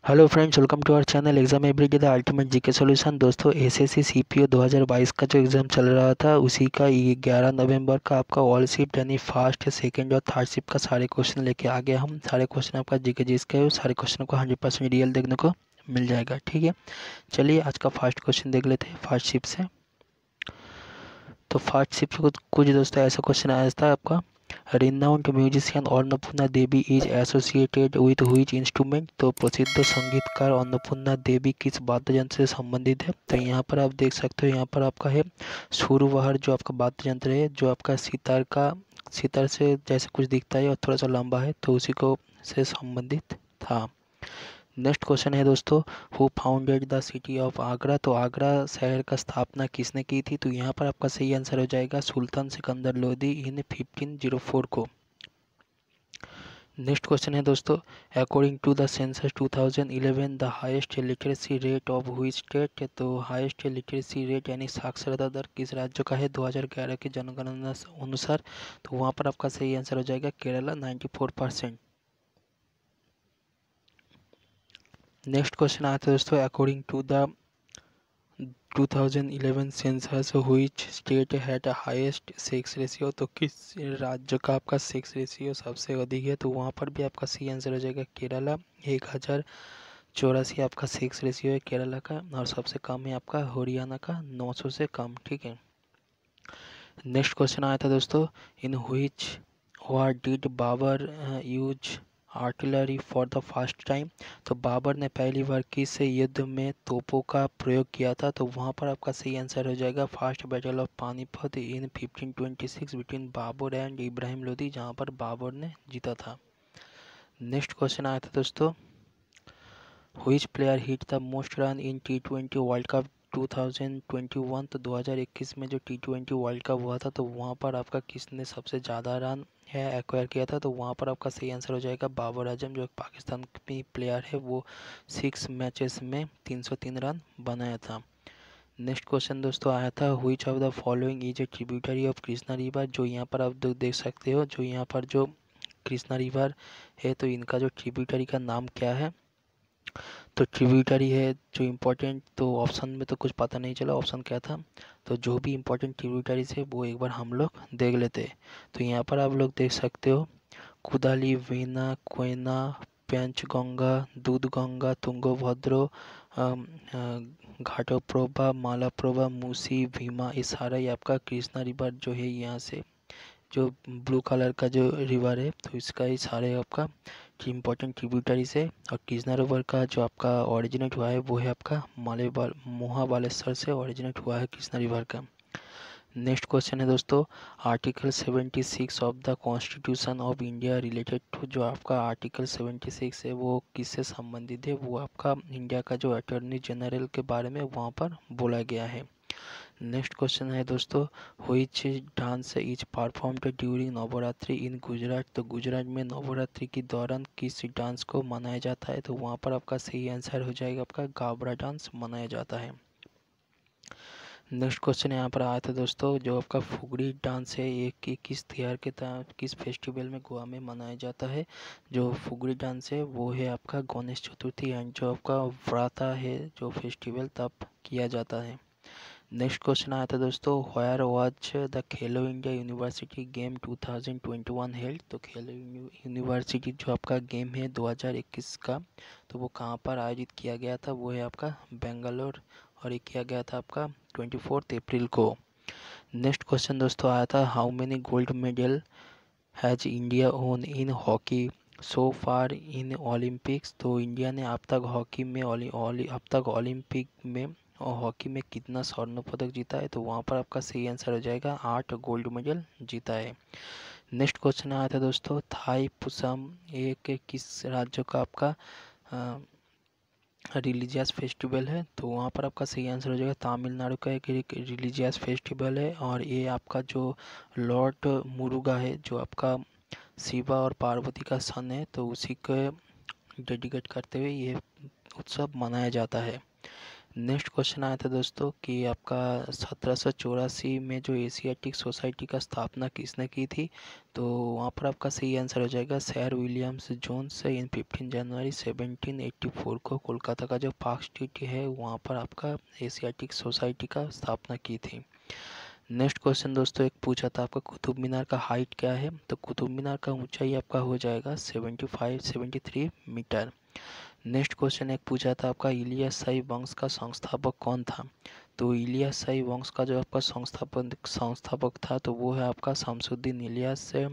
Hello friends, welcome to our channel exam everyday the ultimate GK solution. दोस्तों SSC CPO 2022 का जो exam चल रहा था उसी का ये 11 नवंबर का आपका ऑल शिफ्ट यानी फर्स्ट सेकंड और थर्ड शिफ्ट का सारे क्वेश्चन लेके आ गए हम। सारे क्वेश्चन आपका जीके जीएस के सारे क्वेश्चन को 100% रियल देखने को मिल जाएगा। ठीक है, चलिए आज का फर्स्ट क्वेश्चन देख लेते हैं फर्स्ट शिफ्ट से। तो फर्स्ट शिफ्ट से कुछ दोस्तों ऐसा क्वेश्चन आया था आपका, renowned musician Annapurna Devi is associated with which instrument. तो प्रसिद्ध संगीतकार अन्नपूर्णा देवी किस वाद्य यंत्र से संबंधित है। तो यहाँ पर आप देख सकते हो, यहाँ पर आपका है सुरवहर जो आपका वाद्य यंत्र है, जो आपका सितार से जैसे कुछ दिखता है और थोड़ा सा लंबा है, तो उसी को से संबंधित था। नेक्स्ट क्वेश्चन है दोस्तों, who founded the city of Agra. तो आगरा शहर का स्थापना किसने की थी। तो यहाँ पर आपका सही आंसर हो जाएगा सुल्तान सिकंदर लोदी इन 1504 को। नेक्स्ट क्वेश्चन है दोस्तों, according to the census 2011 the highest literacy rate of which state. तो हाईएस्ट लिटरेसी रेट यानी साक्षरता दर किस राज्य का है 2011 की जनगणना अनुसार। तो वहाँ पर आपका सही आंसर हो जाएगा केरला 94%। नेक्स्ट क्वेश्चन आता है दोस्तों, according to the 2011 census which state had highest sex ratio. तो किस राज्य का आपका सेक्स रेशियो सबसे अधिक है। तो वहाँ पर भी आपका सही आंसर हो जाएगा केरला। 1084 आपका सेक्स रेशियो है केरला का, और सबसे कम है आपका हरियाणा का 900 से कम। ठीक है, नेक्स्ट क्वेश्चन आया था दोस्तों, in which war did Babur use artillery for the first time. तो बाबर ने पहली बार किस युद्ध में तोपों का प्रयोग किया था। तो वहाँ पर आपका सही आंसर हो जाएगा first battle of Panipat in 1526 between Babur and Ibrahim Lodi, जहाँ पर बाबर ने जीता था। नेक्स्ट क्वेश्चन आया था दोस्तों, which player hit the most run in T20 world cup 2021। तो 2021 में जो T20 वर्ल्ड कप हुआ था, तो वहाँ पर आपका किसने सबसे ज़्यादा रन है एक्वायर किया था। तो वहाँ पर आपका सही आंसर हो जाएगा बाबर आजम, जो पाकिस्तान की प्लेयर है, वो 6 मैचेस में 303 रन बनाया था। नेक्स्ट क्वेश्चन दोस्तों आया था, which of the following is a tributary of Krishna river. जो यहाँ पर आप देख सकते हो, जो यहाँ पर जो कृष्णा रिवर है, तो इनका जो ट्रिब्यूटरी का नाम क्या है। तो ट्रिब्यूटरी है जो इम्पोर्टेंट, तो ऑप्शन में तो कुछ पता नहीं चला ऑप्शन क्या था। तो जो भी इम्पोर्टेंट ट्रिब्यूटरीज है वो एक बार हम लोग देख लेते हैं। तो यहाँ पर आप लोग देख सकते हो, कुदाली, वेना, कोयना, पेंचगंगा, दूधगंगा, तुंगभद्र, घाटप्रभा, मालाप्रभा, मूसी, भीमा, ये सारा ही आपका कृष्णा रिवर जो है, यहाँ से जो ब्लू कलर का जो रिवर है, तो इसका ही सारे आपका इम्पोर्टेंट ट्रिब्यूटरीज है। और कृष्णा रिवर का जो आपका ओरिजिनेट हुआ है वो है आपका महाबालेश्वर से ओरिजिनेट हुआ है कृष्णा रिवर का। नेक्स्ट क्वेश्चन है दोस्तों, article 76 of the constitution of India related to. जो आपका आर्टिकल 76 है वो किससे संबंधित है। वो आपका इंडिया का जो अटॉर्नी जनरल के बारे में वहाँ पर बोला गया है। नेक्स्ट क्वेश्चन है दोस्तों, which dance is performed during Navratri in Gujarat. तो गुजरात में नवरात्रि के दौरान किस डांस को मनाया जाता है। तो वहाँ पर आपका सही आंसर हो जाएगा आपका गाबरा डांस मनाया जाता है। नेक्स्ट क्वेश्चन यहाँ पर आया था दोस्तों, जो आपका फुगड़ी डांस है ये किस त्योहार के किस फेस्टिवल में गोवा में मनाया जाता है। जो फुगड़ी डांस है वो है आपका गणेश चतुर्थी, एंड जो आपका व्राता है जो फेस्टिवल तब किया जाता है। नेक्स्ट क्वेश्चन आया था दोस्तों, where was the Khelo India university game 2021 held. तो खेलो यूनिवर्सिटी जो आपका गेम है 2021 का, तो वो कहाँ पर आयोजित किया गया था। वो है आपका बेंगलोर, और ये किया गया था आपका 24 अप्रैल को। नेक्स्ट क्वेश्चन दोस्तों आया था, how many gold medal has India own in hockey so far in Olympics. तो इंडिया ने अब तक हॉकी में अब तक ओलंपिक में और हॉकी में कितना स्वर्ण पदक जीता है। तो वहाँ पर आपका सही आंसर हो जाएगा 8 गोल्ड मेडल जीता है। नेक्स्ट क्वेश्चन आया था दोस्तों, थाई पुसम एक किस राज्य का आपका रिलीजियस फेस्टिवल है। तो वहाँ पर आपका सही आंसर हो जाएगा तमिलनाडु का एक रिलीजियस फेस्टिवल है, और ये आपका जो लॉर्ड मुरुगा है, जो आपका शिवा और पार्वती का सन है, तो उसी को डेडिकेट करते हुए ये उत्सव मनाया जाता है। नेक्स्ट क्वेश्चन आया था दोस्तों कि आपका 1784 में जो एशियाटिक सोसाइटी का स्थापना किसने की थी। तो वहाँ पर आपका सही आंसर हो जाएगा सर विलियम्स जोन्स इन 15 जनवरी 1784 को कोलकाता का जो पार्क स्ट्रीट है वहाँ पर आपका एशियाटिक सोसाइटी का स्थापना की थी। नेक्स्ट क्वेश्चन दोस्तों एक पूछा था आपका कुतुब मीनार का हाइट क्या है। तो कुतुब मीनार का ऊंचाई आपका हो जाएगा 73 मीटर। नेक्स्ट क्वेश्चन एक पूछा था आपका इलियास शाही वंश का संस्थापक कौन था। तो इलियास शाही वंश का जो आपका संस्थापक था तो वो है आपका शमसुद्दीन इलियास से,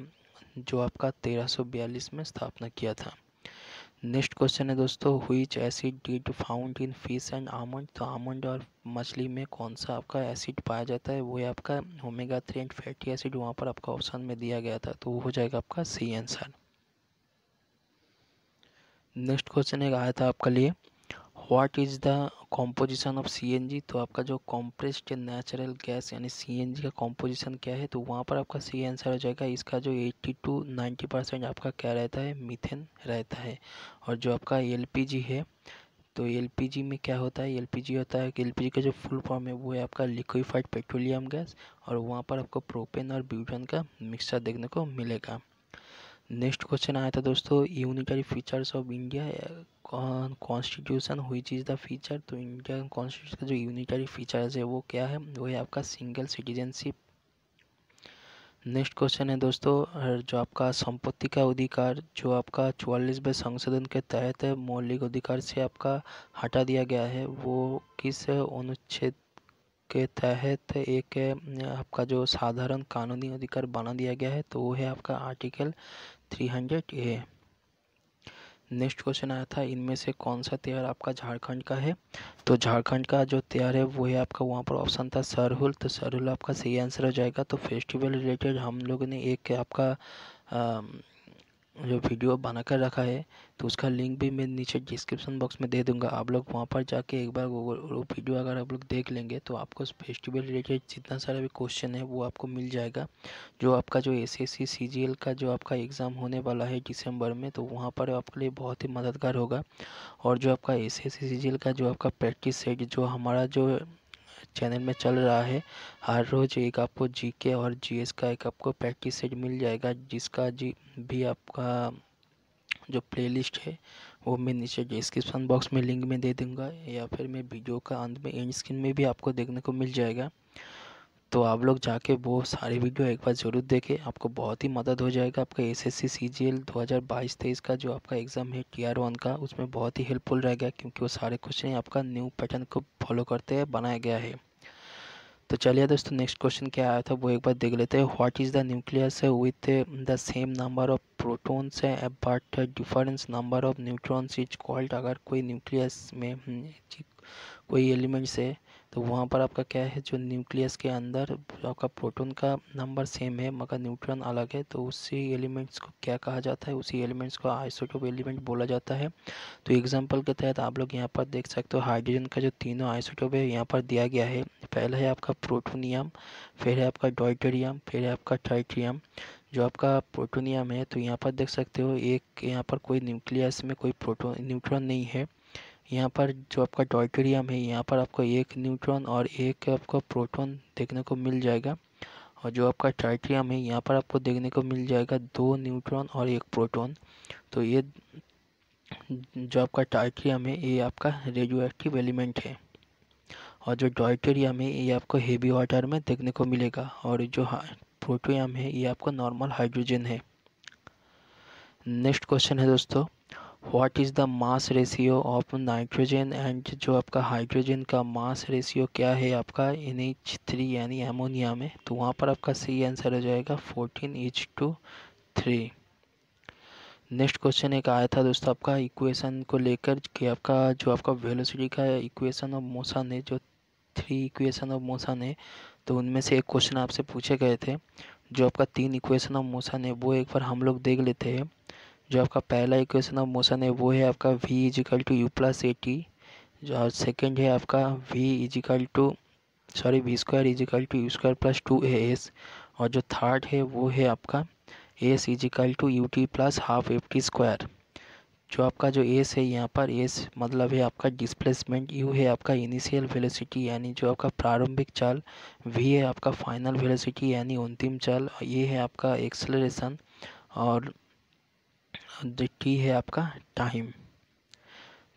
जो आपका 1342 में स्थापना किया था। नेक्स्ट क्वेश्चन है दोस्तों which acid did found in fish and almond. तो आमंड और मछली में कौन सा आपका एसिड पाया जाता है, वो है आपका ओमेगा 3 एंड फैटी एसिड। वहाँ पर आपका ऑप्शन में दिया गया था तो वो हो जाएगा आपका सी आंसर। नेक्स्ट क्वेश्चन एक आया था आपके लिए what is the composition of CNG. तो आपका जो कॉम्प्रेस्ड नेचुरल गैस यानी सीएनजी का कॉम्पोजिशन क्या है। तो वहाँ पर आपका सी आंसर हो जाएगा इसका जो 80 to 90% आपका क्या रहता है, मीथेन रहता है। और जो आपका एलपीजी है तो एलपीजी में क्या होता है, एलपीजी होता है कि एलपीजी का जो फुल फॉर्म है वो है आपका लिक्विफाइड पेट्रोलियम गैस, और वहाँ पर आपको प्रोपेन और ब्यूटेन का मिक्सचर देखने को मिलेगा। नेक्स्ट क्वेश्चन आया था दोस्तों unitary features of India constitution which is the feature. तो इंडियन कॉन्स्टिट्यूशन का जो यूनिटरी फीचर्स है वो क्या है, वो है आपका सिंगल सिटीजनशिप। नेक्स्ट क्वेश्चन है दोस्तों जो आपका संपत्ति का अधिकार जो आपका 44वें संशोधन के तहत मौलिक अधिकार से आपका हटा दिया गया है, वो किस अनुच्छेद के तहत एक आपका जो साधारण कानूनी अधिकार बना दिया गया है। तो वो है आपका आर्टिकल 300A। नेक्स्ट क्वेश्चन आया था इनमें से कौन सा त्योहार आपका झारखंड का है। तो झारखंड का जो त्योहार है वो है आपका, वहाँ पर ऑप्शन था सरहुल। तो सरहुल आपका सही आंसर हो जाएगा। तो फेस्टिवल रिलेटेड हम लोग ने एक आपका जो वीडियो बना कर रखा है तो उसका लिंक भी मैं नीचे डिस्क्रिप्शन बॉक्स में दे दूंगा। आप लोग वहाँ पर जाके एक बार वो वीडियो अगर आप लोग देख लेंगे तो आपको फेस्टिवल रिलेटेड जितना सारा भी क्वेश्चन है वो आपको मिल जाएगा। जो आपका जो एसएससी सीजीएल का जो आपका एग्ज़ाम होने वाला है दिसंबर में, तो वहाँ पर आपके लिए बहुत ही मददगार होगा। और जो आपका एसएससी सीजीएल का जो आपका प्रैक्टिस सेट जो हमारा जो चैनल में चल रहा है, हर रोज़ एक आपको जीके और जीएस का एक आपको प्रैक्टिस सेट मिल जाएगा, जिसका जी भी आपका जो प्लेलिस्ट है वो मैं नीचे डिस्क्रिप्शन बॉक्स में लिंक में दे दूंगा, या फिर मैं वीडियो का अंत में एंड स्क्रीन में भी आपको देखने को मिल जाएगा। तो आप लोग जाके वो सारी वीडियो एक बार ज़रूर देखें, आपको बहुत ही मदद हो जाएगा। आपका एसएससी सीजीएल 2022-23 का जो आपका एग्ज़ाम है TR1 का, उसमें बहुत ही हेल्पफुल रहेगा क्योंकि वो सारे क्वेश्चन आपका न्यू पैटर्न को फॉलो करते हैं बनाया गया है। तो चलिए दोस्तों नेक्स्ट क्वेश्चन क्या आया था वो एक बार देख लेते हैं। What is the nucleus with the same number of protons but difference number of neutrons is called. अगर कोई न्यूक्लियस में कोई एलिमेंट्स है तो वहाँ पर आपका क्या है, जो न्यूक्लियस के अंदर आपका प्रोटॉन का नंबर सेम है मगर न्यूट्रॉन अलग है, तो उसी एलिमेंट्स को क्या कहा जाता है, उसी एलिमेंट्स को आइसोटोप एलिमेंट बोला जाता है। तो एग्जांपल के तहत आप लोग यहाँ पर देख सकते हो हाइड्रोजन का जो तीनों आइसोटोप है यहाँ पर दिया गया है। पहला है आपका प्रोटोनियम, फिर है आपका डॉयटेरियम, फिर है आपका ट्राइटियम। जो आपका प्रोटोनियम है तो यहाँ पर देख सकते हो एक यहाँ पर कोई न्यूक्लियस में कोई प्रोटोन न्यूट्रॉन नहीं है। यहाँ पर जो आपका डॉयटेरियम है यहाँ पर आपको एक न्यूट्रॉन और एक आपको प्रोटॉन देखने को मिल जाएगा। और जो आपका ट्राइटियम है यहाँ पर आपको देखने को मिल जाएगा 2 न्यूट्रॉन और 1 प्रोटॉन। तो ये जो आपका ट्राइटियम है ये आपका रेडियो एक्टिव एलिमेंट है, और जो डॉयटेरियम है ये आपको हेवी वाटर में देखने को मिलेगा, और जो प्रोटोनियम है ये आपको नॉर्मल हाइड्रोजन है। नेक्स्ट क्वेश्चन है दोस्तों what is the mass ratio of nitrogen and. जो आपका हाइड्रोजन का मास रेशियो क्या है आपका NH3 यानी अमोनिया में। तो वहाँ पर आपका सही आंसर हो जाएगा 14:3। नेक्स्ट क्वेश्चन एक आया था दोस्तों आपका इक्वेशन को लेकर कि आपका जो आपका वेलोसिटी का इक्वेशन ऑफ मोशन है, जो 3 इक्वेशन ऑफ मोशन है, तो उनमें से एक क्वेश्चन आपसे पूछे गए थे। जो आपका 3 इक्वेशन ऑफ मोशन है वो एक बार हम लोग देख लेते हैं। जो आपका पहला इक्वेशन ऑफ मोशन है वो है आपका v=u+at। जो और सेकेंड है आपका v²=u²+2as। और जो थर्ड है वो है आपका s=ut+12ft²। जो आपका जो एस है यहाँ पर, एस मतलब है आपका डिस्प्लेसमेंट, यू है आपका इनिशियल वेलोसिटी यानी जो आपका प्रारंभिक चाल, वी है आपका फाइनल वेलोसिटी यानी अंतिम चाल, ये है आपका एक्सेलरेशन, और टी है आपका टाइम।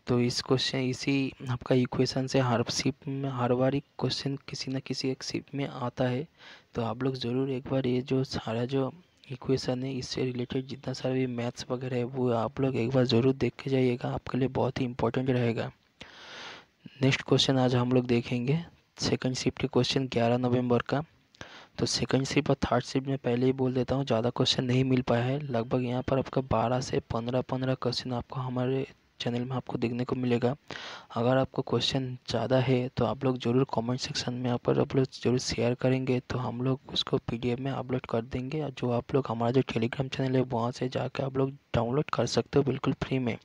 तो इस क्वेश्चन इसी आपका इक्वेशन से हर शिप में हर बार क्वेश्चन किसी न किसी एक शिप में आता है। तो आप लोग ज़रूर एक बार ये जो सारा जो इक्वेशन है इससे रिलेटेड जितना सारा भी मैथ्स वगैरह है वो आप लोग एक बार ज़रूर देख के जाइएगा, आपके लिए बहुत ही इंपॉर्टेंट रहेगा। नेक्स्ट क्वेश्चन आज हम लोग देखेंगे सेकंड शिफ्ट के क्वेश्चन 11 नवंबर का। तो सेकंड शिफ्ट और थर्ड शिफ्ट में पहले ही बोल देता हूँ, ज़्यादा क्वेश्चन नहीं मिल पाया है। लगभग यहाँ पर आपका 12 से 15 क्वेश्चन आपको हमारे चैनल में आपको देखने को मिलेगा। अगर आपको क्वेश्चन ज़्यादा है तो आप लोग ज़रूर कमेंट सेक्शन में आप लोग ज़रूर शेयर करेंगे, तो हम लोग उसको पीडीएफ में अपलोड कर देंगे। और जो आप लोग हमारा जो टेलीग्राम चैनल है वहाँ से जाकर आप लोग डाउनलोड कर सकते हो बिल्कुल फ्री में।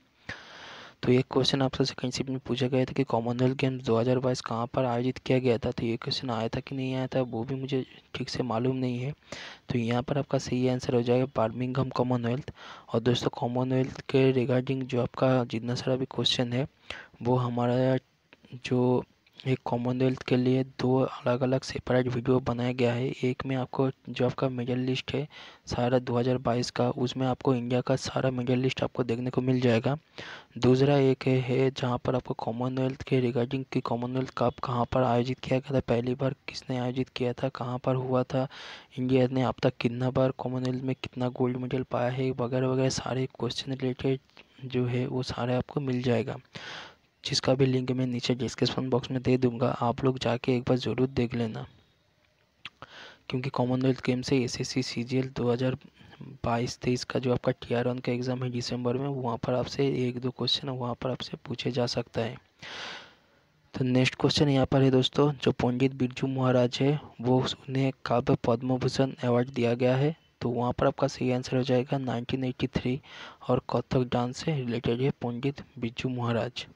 तो ये क्वेश्चन आपसे सेकंड शिफ्ट में पूछा गया था कि कॉमनवेल्थ गेम्स 2022 कहाँ पर आयोजित किया गया था। तो ये क्वेश्चन आया था कि नहीं आया था वो भी मुझे ठीक से मालूम नहीं है। तो यहाँ पर आपका सही आंसर हो जाएगा बर्मिंघम कॉमनवेल्थ। और दोस्तों कॉमनवेल्थ के रिगार्डिंग जो आपका जितना सारा भी क्वेश्चन है वो हमारा जो एक कॉमनवेल्थ के लिए दो अलग अलग सेपरेट वीडियो बनाया गया है। एक में आपको जो आपका मेडल लिस्ट है सारा 2022 का, उसमें आपको इंडिया का सारा मेडल लिस्ट आपको देखने को मिल जाएगा। दूसरा एक है जहाँ पर आपको कॉमनवेल्थ के रिगार्डिंग कि कॉमनवेल्थ कप कहाँ पर आयोजित किया गया था, पहली बार किसने आयोजित किया था, कहाँ पर हुआ था, इंडिया ने अब तक कितना बार कॉमनवेल्थ में कितना गोल्ड मेडल पाया है, वगैरह वगैरह सारे क्वेश्चन रिलेटेड जो है वो सारे आपको मिल जाएगा, जिसका भी लिंक मैं नीचे डिस्क्रिप्शन बॉक्स में दे दूंगा। आप लोग जाके एक बार ज़रूर देख लेना, क्योंकि कॉमनवेल्थ गेम से एसएससी सीजीएल 2022-23 का जो आपका TR1 का एग्ज़ाम है दिसंबर में, वहाँ पर आपसे एक दो क्वेश्चन वहाँ पर आपसे पूछे जा सकता है। तो नेक्स्ट क्वेश्चन यहाँ पर है दोस्तों, जो पंडित बिरजू महाराज है वो उन्हें काव्य पद्म भूषण अवार्ड दिया गया है। तो वहाँ पर आपका सही आंसर हो जाएगा 1983, और कथक डांस से रिलेटेड है पंडित बिरजू महाराज।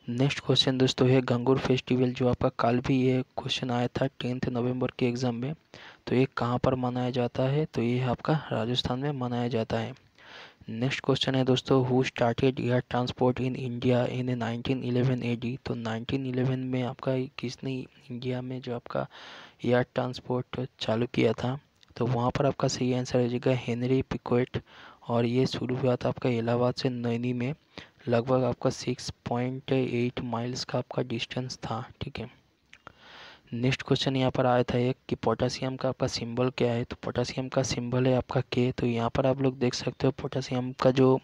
नेक्स्ट क्वेश्चन दोस्तों है गंगोर फेस्टिवल, जो आपका कल भी ये क्वेश्चन आया था 10 नवंबर के एग्ज़ाम में। तो ये कहाँ पर मनाया जाता है, तो ये आपका राजस्थान में मनाया जाता है। नेक्स्ट क्वेश्चन है दोस्तों, who started air transport in India in 1911 AD। तो 1911 में आपका किसने इंडिया में जो आपका एयर ट्रांसपोर्ट चालू किया था। तो वहाँ पर आपका सही आंसर हो जाएगा हेनरी पिक्वेट, और ये शुरू हुआ था आपका इलाहाबाद से नैनी में। लगभग आपका 6.8 माइल्स का आपका डिस्टेंस था, ठीक है। नेक्स्ट क्वेश्चन यहाँ पर आया था एक कि पोटासियम का आपका सिंबल क्या है। तो पोटासियम का सिंबल है आपका के। तो यहाँ पर आप लोग देख सकते हो पोटासियम का जो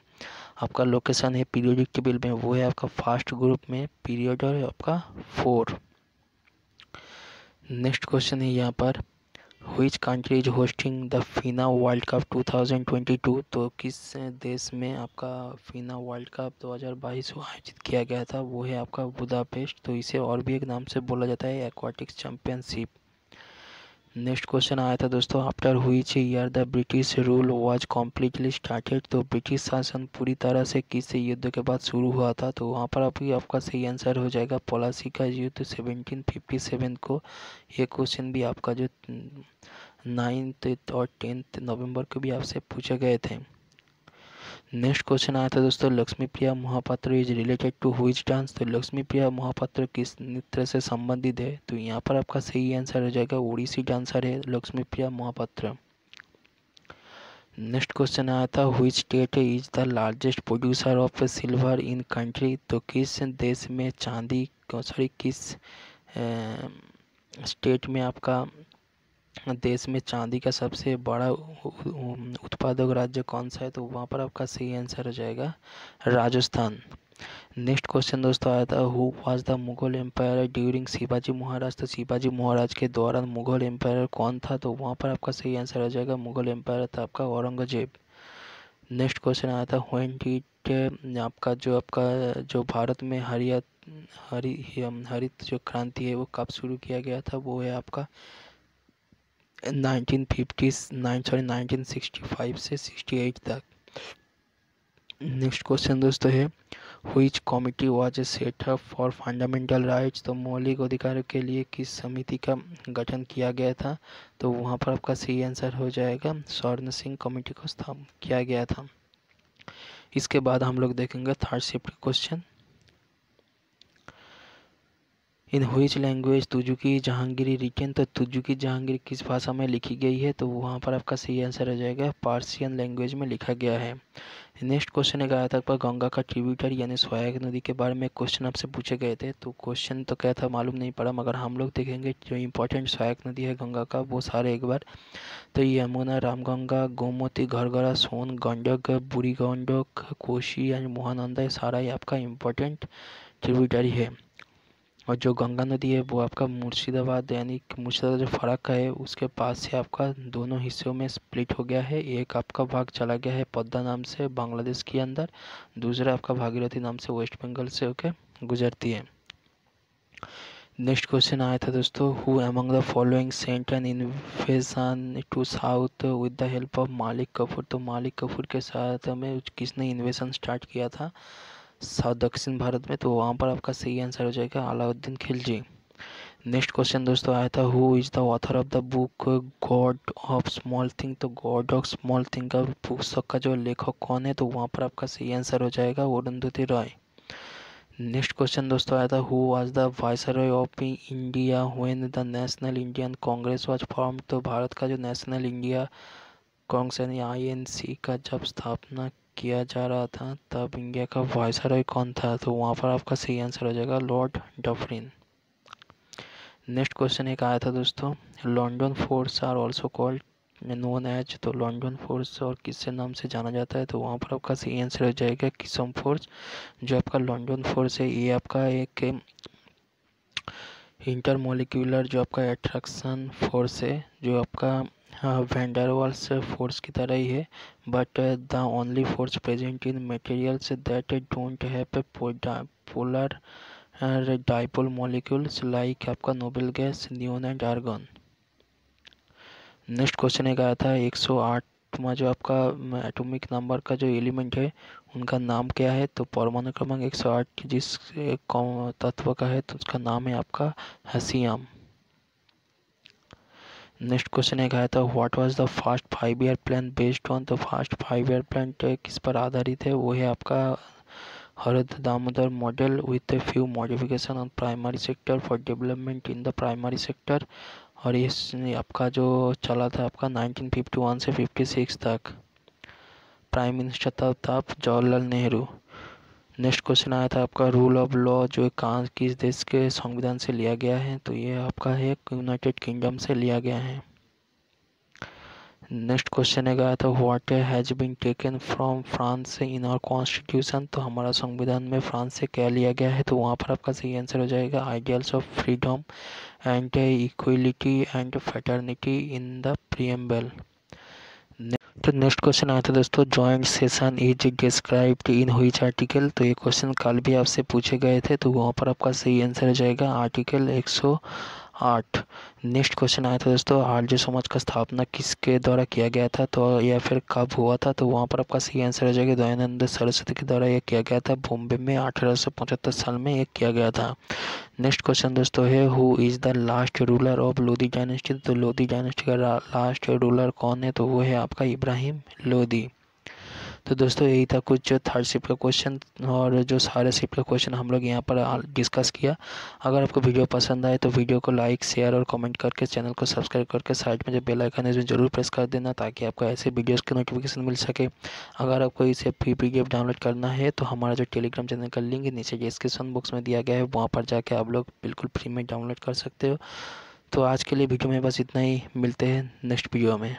आपका लोकेशन है पीरियोडिक टेबल में वो है आपका फर्स्ट ग्रुप में, पीरियड है आपका 4। नेक्स्ट क्वेश्चन है यहाँ पर, which country is hosting the फीना world cup 2022। तो किस देश में आपका फीना वर्ल्ड कप 2022 आयोजित किया गया था, वो है आपका बुदापेस्ट। तो इसे और भी एक नाम से बोला जाता है एक्वाटिक्स चैंपियनशिप। नेक्स्ट क्वेश्चन आया था दोस्तों, after which year the British rule was completely started. तो ब्रिटिश शासन पूरी तरह से किस युद्ध के बाद शुरू हुआ था। तो वहाँ पर अभी आपका सही आंसर हो जाएगा पलासी का युद्ध 1757 को। ये क्वेश्चन भी आपका जो 9 और 10 नवंबर को भी आपसे पूछे गए थे। नेक्स्ट क्वेश्चन आया था दोस्तों, Lakshmi Priya Mahapatra is related to which dance. तो लक्ष्मी प्रिया महापात्र किस नृत्य से संबंधित है। तो यहाँ पर आपका सही आंसर हो जाएगा ओडिसी डांसर है लक्ष्मी प्रिया महापात्र। नेक्स्ट क्वेश्चन आया था, which state is the largest producer of silver in country. तो किस देश में चांदी सॉरी किस स्टेट में आपका देश में चांदी का सबसे बड़ा उत्पादक राज्य कौन सा है। तो वहाँ पर आपका सही आंसर हो जाएगा राजस्थान। नेक्स्ट क्वेश्चन दोस्तों आया था, who was the Mughal empire during Shivaji Maharaj. तो शिवाजी महाराज के दौरान मुगल एम्पायर कौन था। तो वहाँ पर आपका सही आंसर हो जाएगा मुगल एम्पायर था आपका औरंगजेब। नेक्स्ट क्वेश्चन आया था, व्हेन डिड आपका जो भारत में हरित जो क्रांति है वो कब शुरू किया गया था। वो है आपका 1965 से 68 तक। नेक्स्ट क्वेश्चन दोस्तों है, which committee was set up for fundamental rights. तो मौलिक अधिकारों के लिए किस समिति का गठन किया गया था। तो वहाँ पर आपका सही आंसर हो जाएगा स्वर्ण सिंह कमेटी को स्थापित किया गया था। इसके बाद हम लोग देखेंगे third shift question. In which language Tuzuki Jahangiri written, तो तुजुकी जहांगीर किस भाषा में लिखी गई है, तो वहाँ पर आपका सही आंसर हो जाएगा पार्सियन लैंग्वेज में लिखा गया है। नेक्स्ट क्वेश्चन एक आया था आपका गंगा का ट्रिब्यूटर यानी सहायक नदी के बारे में क्वेश्चन आपसे पूछे गए थे। तो क्वेश्चन तो क्या था मालूम नहीं पड़ा, मगर हम लोग देखेंगे जो इंपॉर्टेंट सहायक नदी है गंगा का वो सारे एक बार। तो यमुना, रामगंगा, गोमती, घरघरा, सोन, गंडक, बूढ़ी गंडक, कोसी एंड महानंदा, ये सारा ही आपका इम्पोर्टेंट ट्रिब्यूटरी है। और जो गंगा नदी है वो आपका मुर्शिदाबाद यानी मुर्शिदाबाद जो फराक्का है उसके पास से आपका दोनों हिस्सों में स्प्लिट हो गया है। एक आपका भाग चला गया है पद्मा नाम से बांग्लादेश के अंदर, दूसरा आपका भागीरथी नाम से वेस्ट बंगाल से होकर गुजरती है। नेक्स्ट क्वेश्चन आया था दोस्तों, who among the following sent an invasion to south with the help of Malik Kafur, तो मालिक कफूर के साथ में किसने इन्वेजन स्टार्ट किया था साउथ दक्षिण भारत में, तो वहाँ पर आपका सही आंसर हो जाएगा अलाउद्दीन खिलजी। नेक्स्ट क्वेश्चन दोस्तों आया था, who is the author of the book God of small thing, तो गॉड ऑफ स्मॉल थिंग का पुस्तक का जो लेखक कौन है, तो वहाँ पर आपका सही आंसर हो जाएगा अरुंधति रॉय। नेक्स्ट क्वेश्चन दोस्तों आया था, who was the viceroy of India when the national Indian Congress was formed, तो भारत का जो नेशनल इंडिया कांग्रेस यानी INC का जब स्थापना किया जा रहा था तब इंडिया का वाइसरॉय कौन था, तो वहाँ पर आपका सही आंसर हो जाएगा लॉर्ड डफरिन। नेक्स्ट क्वेश्चन एक आया था दोस्तों, London force are also called known as, तो लंदन फोर्स और किससे नाम से जाना जाता है, तो वहाँ पर आपका सही आंसर हो जाएगा किसम फोर्स। जो आपका लंदन फोर्स है ये आपका एक इंटरमोलिक्यूलर जो आपका अट्रैक्शन फोर्स है, जो आपका वैंडरवाल्स फोर्स की तरह ही है, but the only force present in materials that don't have polar dipole molecules like आपका noble gas, neon and argon. Next question एक आया था 108वां जो आपका एटॉमिक नंबर का जो एलिमेंट है उनका नाम क्या है, तो परमाणु क्रमांक 108 जिस तत्व का है तो उसका नाम है आपका हेसियम। नेक्स्ट क्वेश्चन एक आया था, what was the first 5 year plan based on, तो फर्स्ट 5 ईयर प्लान किस पर आधारित है, वो है आपका Harrod Domar model with a few modification on primary sector for development in the primary sector. और ये आपका जो चला था आपका 1951 से 56 तक। प्राइम मिनिस्टर तब था जवाहरलाल नेहरू। नेक्स्ट क्वेश्चन आया था आपका, रूल ऑफ लॉ जो कहाँ किस देश के संविधान से लिया गया है, तो ये आपका है यूनाइटेड किंगडम से लिया गया है। नेक्स्ट क्वेश्चन एक आया था, what has been taken from France in our constitution, तो हमारा संविधान में फ्रांस से क्या लिया गया है, तो वहाँ पर आपका सही आंसर हो जाएगा ideals of freedom and equality and fraternity in the preamble. तो नेक्स्ट क्वेश्चन आया था दोस्तों, joint session is described in which article, तो ये क्वेश्चन कल भी आपसे पूछे गए थे, तो वहाँ पर आपका सही आंसर हो जाएगा आर्टिकल 108। नेक्स्ट क्वेश्चन आया था दोस्तों, आर्य समाज का स्थापना किसके द्वारा किया गया था, तो या फिर कब हुआ था, तो वहाँ पर आपका सही आंसर हो जाएगा दयानंद सरस्वती के द्वारा यह किया गया था, बॉम्बे में 1875 साल में ये किया गया था। नेक्स्ट क्वेश्चन दोस्तों है, who is the last ruler of Lodhi dynasty, तो लोधी डायनेस्टी का लास्ट रूलर कौन है, तो वो है आपका इब्राहिम लोधी। तो दोस्तों यही था कुछ थर्ड शिफ्ट का क्वेश्चन, और जो सारे शिफ्ट का क्वेश्चन हम लोग यहाँ पर डिस्कस किया। अगर आपको वीडियो पसंद आए तो वीडियो को लाइक शेयर और कमेंट करके चैनल को सब्सक्राइब करके साइड में जो बेल आइकन है उसमें जरूर प्रेस कर देना, ताकि आपको ऐसे वीडियोस की नोटिफिकेशन मिल सके। अगर आपको इसे PDF डाउनलोड करना है तो हमारा जो टेलीग्राम चैनल का लिंक नीचे डिस्क्रिप्शन बॉक्स में दिया गया है, वहाँ पर जाके आप लोग बिल्कुल फ्री में डाउनलोड कर सकते हो। तो आज के लिए वीडियो में बस इतना ही, मिलते हैं नेक्स्ट वीडियो में।